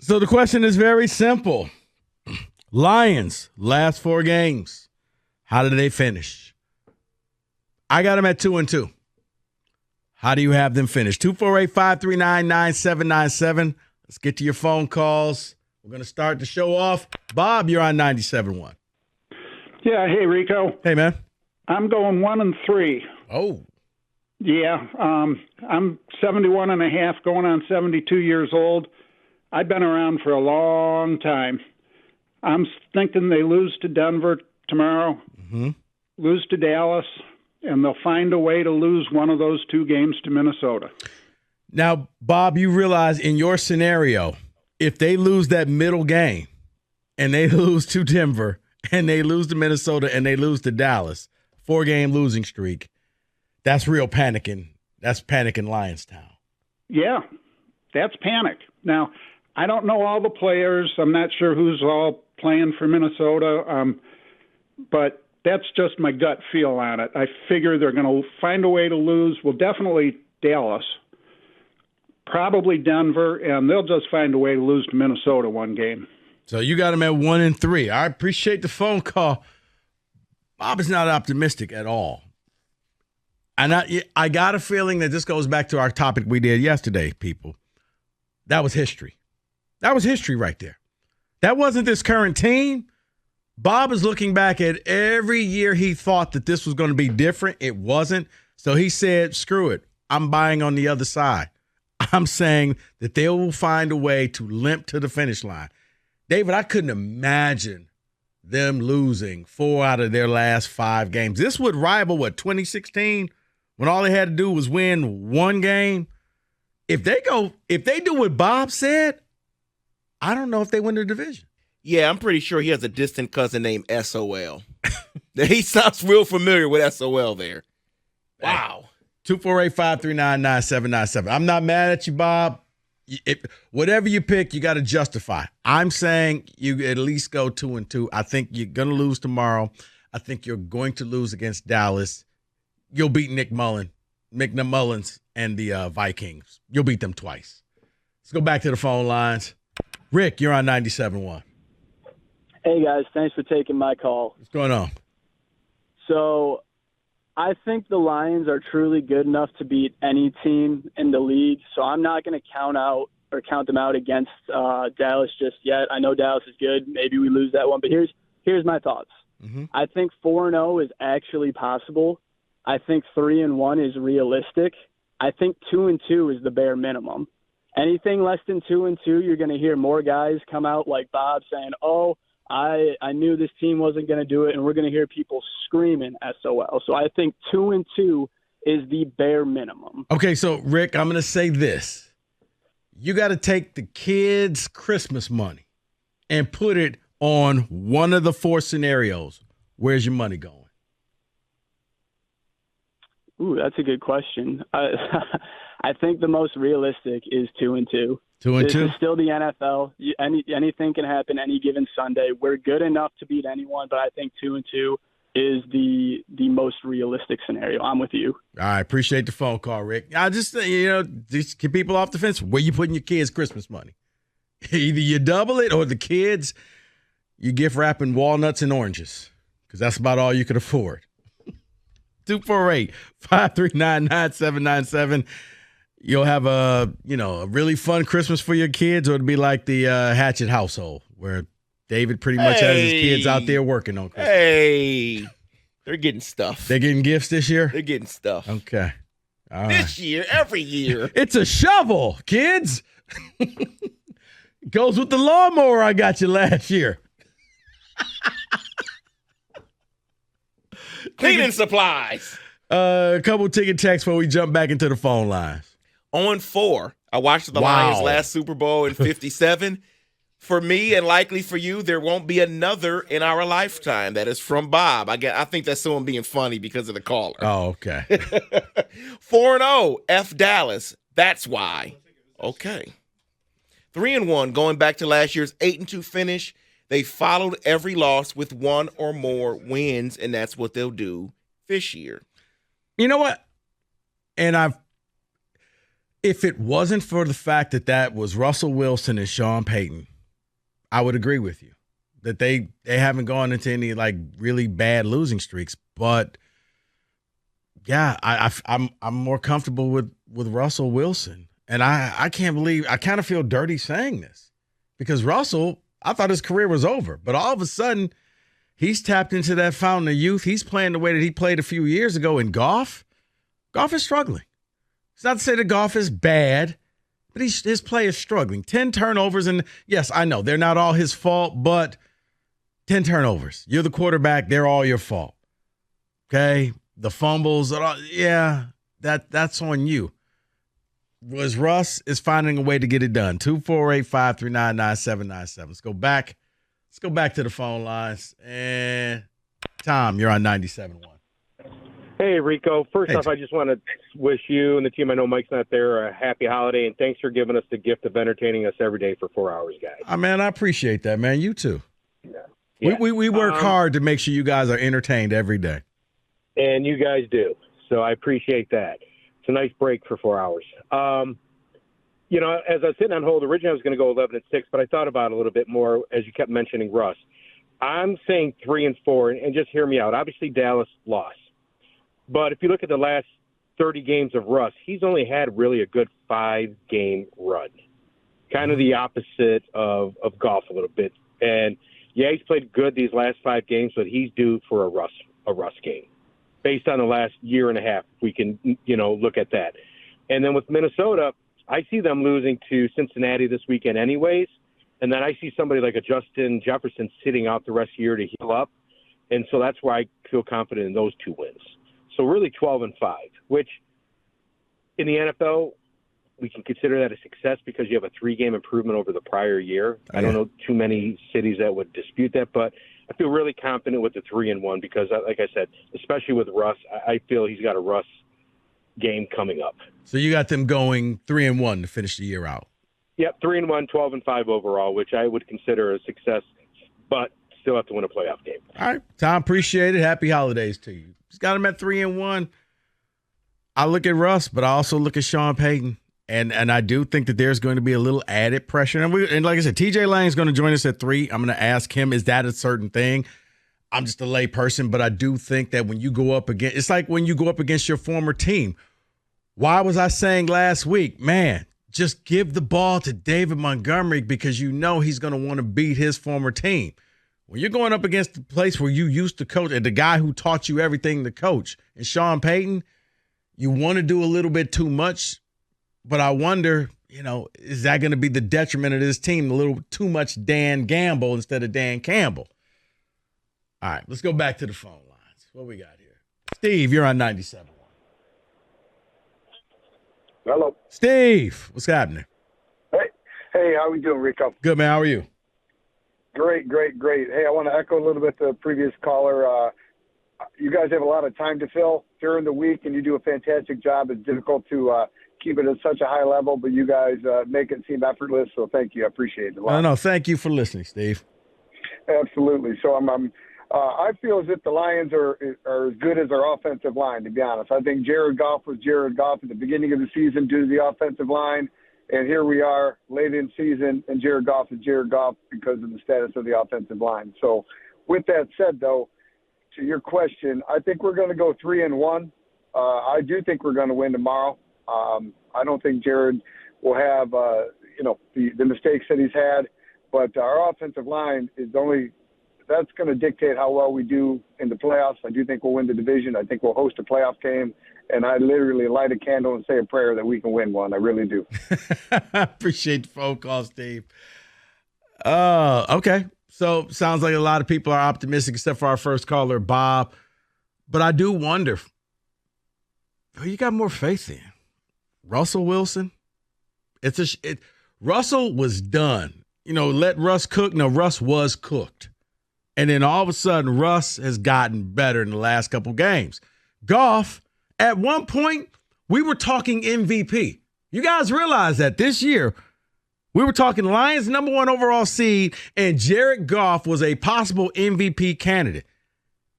So the question is very simple. Lions, last 4 games. How did they finish? I got them at 2-2. How do you have them finish? 248-539-9797. Let's get to your phone calls. We're going to start the show off. Bob, you're on 97.1. Yeah, hey, Rico. Hey, man. I'm going 1-3. Oh. Yeah, I'm 71 and a half, going on 72 years old. I've been around for a long time. I'm thinking they lose to Denver tomorrow, lose to Dallas, and they'll find a way to lose one of those 2 games to Minnesota. Now, Bob, you realize in your scenario, if they lose that middle game and they lose to Denver and they lose to Minnesota and they lose to Dallas, 4-game losing streak, that's real panicking. That's panicking Lions town. Yeah, that's panic. Now, I don't know all the players. I'm not sure who's all playing for Minnesota, but that's just my gut feel on it. I figure they're going to find a way to lose. Well, definitely Dallas, probably Denver, and they'll just find a way to lose to Minnesota one game. So you got them at 1-3. I appreciate the phone call. Bob is not optimistic at all. And I got a feeling that this goes back to our topic we did yesterday, people. That was history. That was history right there. That wasn't this current team. Bob is looking back at every year he thought that this was going to be different. It wasn't. So he said, screw it. I'm buying on the other side. I'm saying that they will find a way to limp to the finish line. David, I couldn't imagine them losing 4 out of their last 5 games. This would rival, 2016? When all they had to do was win 1 game. If they do what Bob said, I don't know if they win the division. Yeah, I'm pretty sure he has a distant cousin named SOL. He sounds real familiar with SOL there. Wow. 248-539-9797. I'm not mad at you, Bob. Whatever you pick, you got to justify. I'm saying you at least go 2-2. I think you're going to lose tomorrow. I think you're going to lose against Dallas. You'll beat Nick Mullins and the Vikings. You'll beat them twice. Let's go back to the phone lines. Rick, you're on 97.1. Hey, guys. Thanks for taking my call. What's going on? So I think the Lions are truly good enough to beat any team in the league, so I'm not going to count them out against Dallas just yet. I know Dallas is good. Maybe we lose that one, but here's my thoughts. I think 4-0 is actually possible. I think 3-1 is realistic. I think 2-2 is the bare minimum. Anything less than 2-2, you're going to hear more guys come out like Bob saying, "Oh, I knew this team wasn't going to do it," and we're going to hear people screaming SOL. So I think 2-2 is the bare minimum. Okay, so Rick, I'm going to say this: you got to take the kids' Christmas money and put it on one of the 4 scenarios. Where's your money going? Ooh, that's a good question. I think the most realistic is 2-2. 2-2? This is still the NFL. Anything can happen any given Sunday. We're good enough to beat anyone, but I think 2-2 is the most realistic scenario. I'm with you. I appreciate the phone call, Rick. I just, just keep people off the fence. Where you putting your kids' Christmas money? Either you double it or the kids, you gift wrapping walnuts and oranges because that's about all you could afford. 248-539-9797. You'll have a really fun Christmas for your kids, or it'll be like the Hatchet household where David pretty much has his kids out there working on Christmas. Hey, they're getting stuff. They're getting gifts this year? They're getting stuff. Okay. All right. This year, every year. It's a shovel, kids. Goes with the lawnmower I got you last year. Cleaning supplies. A couple ticket texts before we jump back into the phone lines. On 4. I watched the Lions last Super Bowl in 57. For me, and likely for you, there won't be another in our lifetime. That is from Bob. I think that's someone being funny because of the caller. Oh, okay. 4-0, F Dallas. That's why. Okay. 3-1, going back to last year's 8-2 finish. They followed every loss with 1 or more wins, and that's what they'll do this year. You know what? And If it wasn't for the fact that that was Russell Wilson and Sean Payton, I would agree with you that they haven't gone into any like really bad losing streaks. But yeah, I'm more comfortable with Russell Wilson, and I can't believe I kind of feel dirty saying this because Russell, I thought his career was over, but all of a sudden he's tapped into that fountain of youth. He's playing the way that he played a few years ago in golf. Golf is struggling. It's not to say that golf is bad, but his play is struggling. 10 turnovers, and yes, I know they're not all his fault, but 10 turnovers. You're the quarterback. They're all your fault. Okay? The fumbles, yeah, that's on you. Was Russ is finding a way to get it done. 248-539-9797. Let's go back to the phone lines. And Tom, you're on 97.1. Hey, Rico. First off, Tom. I just want to wish you and the team, I know Mike's not there, a happy holiday, and thanks for giving us the gift of entertaining us every day for 4 hours, guys. Man, I appreciate that, man. You too. Yeah. We work hard to make sure you guys are entertained every day. And you guys do. So I appreciate that. It's a nice break for 4 hours. As I was sitting on hold, originally I was going to go 11-6, but I thought about it a little bit more as you kept mentioning Russ. I'm saying 3-4, and just hear me out. Obviously, Dallas lost. But if you look at the last 30 games of Russ, he's only had really a good 5-game run. Kind of the opposite of golf a little bit. And, yeah, he's played good these last 5 games, but he's due for a Russ game. Based on the last year and a half, we can, look at that. And then with Minnesota, I see them losing to Cincinnati this weekend anyways. And then I see somebody like a Justin Jefferson sitting out the rest of the year to heal up. And so that's why I feel confident in those 2 wins. So really 12-5, which in the NFL, we can consider that a success because you have a 3-game improvement over the prior year. I don't know too many cities that would dispute that, but I feel really confident with the 3-1 because, like I said, especially with Russ, I feel he's got a Russ game coming up. So you got them going 3-1 to finish the year out. Yep, 3-1, 12-5 overall, which I would consider a success, but still have to win a playoff game. All right, Tom, appreciate it. Happy holidays to you. Just got him at 3-1. I look at Russ, but I also look at Sean Payton. And I do think that there's going to be a little added pressure. And like I said, TJ Lang's going to join us at 3. I'm going to ask him, is that a certain thing? I'm just a lay person, but I do think that when you go up against, it's like when you go up against your former team. Why was I saying last week, man, just give the ball to David Montgomery because you know he's going to want to beat his former team. When you're going up against the place where you used to coach and the guy who taught you everything to coach, and Sean Payton, you want to do a little bit too much. But I wonder, is that going to be the detriment of this team? A little too much Dan Gamble instead of Dan Campbell. All right, let's go back to the phone lines. What we got here? Steve, you're on 97.1. Hello. Steve, what's happening? Hey, how we doing, Rico? Good, man. How are you? Great. Hey, I want to echo a little bit the previous caller. You guys have a lot of time to fill during the week, and you do a fantastic job. It's difficult to keep it at such a high level, but you guys make it seem effortless, so thank you. I appreciate it a lot. No, thank you for listening, Steve. Absolutely. So I feel as if the Lions are as good as our offensive line, to be honest. I think Jared Goff was Jared Goff at the beginning of the season due to the offensive line, and here we are late in season, and Jared Goff is Jared Goff because of the status of the offensive line. So with that said, though, to your question, I think we're going to go 3-1. I do think we're going to win tomorrow. I don't think Jared will have, the mistakes that he's had, but our offensive line is that's going to dictate how well we do in the playoffs. I do think we'll win the division. I think we'll host a playoff game, and I literally light a candle and say a prayer that we can win one. I really do. I appreciate the phone call, Steve. Okay. So sounds like a lot of people are optimistic except for our first caller, Bob. But I do wonder, who you got more faith in? Russell Wilson? Russell was done. Let Russ cook. No, Russ was cooked. And then all of a sudden, Russ has gotten better in the last couple games. Goff, at one point, we were talking MVP. You guys realize that this year, we were talking Lions #1 overall seed, and Jared Goff was a possible MVP candidate.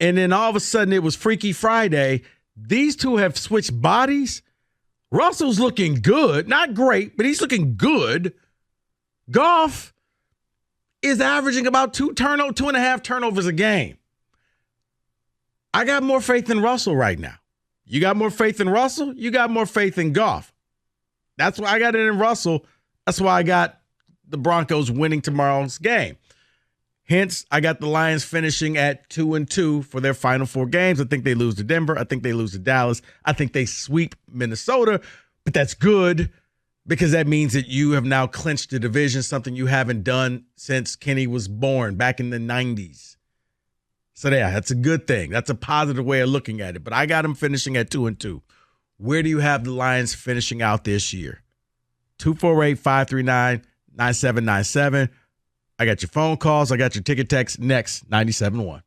And then all of a sudden, it was Freaky Friday. These two have switched bodies. Russell's looking good. Not great, but he's looking good. Goff is averaging about 2.5 turnovers a game. I got more faith in Russell right now. You got more faith in Russell? You got more faith in Goff. That's why I got it in Russell. That's why I got the Broncos winning tomorrow's game. Hence, I got the Lions finishing at 2-2 for their final 4 games. I think they lose to Denver. I think they lose to Dallas. I think they sweep Minnesota, but that's good because that means that you have now clinched the division, something you haven't done since Kenny was born back in the 90s. So, yeah, that's a good thing. That's a positive way of looking at it. But I got them finishing at 2-2. Where do you have the Lions finishing out this year? 248-539-9797. I got your phone calls. I got your ticket text next, 97.1.